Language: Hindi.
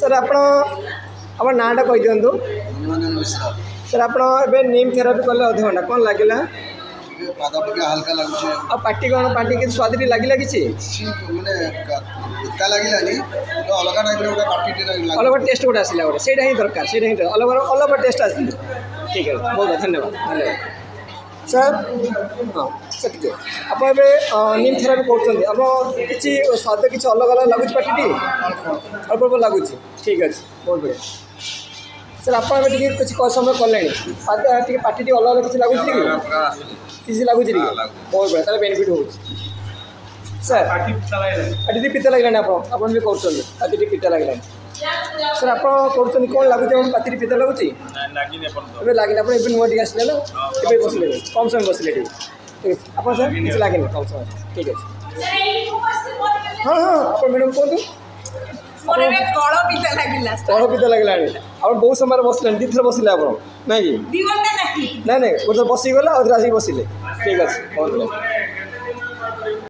सर आप नाटा कही दिंतु सर आप नीम थेरापी कले अध घंटा कौन लगे हल्का लगुचे पार्टी कौन पार्टी के स्वाद लगे कि अलग टेस्ट गोटे आसला गोटे से दरकार से अलग अलग टेस्ट आस ठीक है बहुत धन्यवाद धन्यवाद सर हाँ सर ठीक है आप नीम थेरापी कर किसी स्वाद किसी अलग अलग लगुच पार्टी अल्प अल्प लगुच ठीक अच्छे बहुत बढ़िया सर आप किसी समय कले पार्टी अलग अलग किसी लगुच किसी लगुच बहुत बढ़िया ताले बेनिफिट हो सर पार्टी पिता लगे आप भी कर पार्टी पिता लगे सर आप कर कौन लगुच पार्टी पिता लगुच लगे आप नुआ टी आसले ना बसले कम समय बसले ठीक है आप सर किसी लगे कम समय ठीक है हाँ हाँ आप मैडम कहतु कल पिता लगे आप बहुत समय बसले दी थर बसले आप ना कि ना ना गोटे बसीगला आसिक बसले ठीक अच्छे बहुत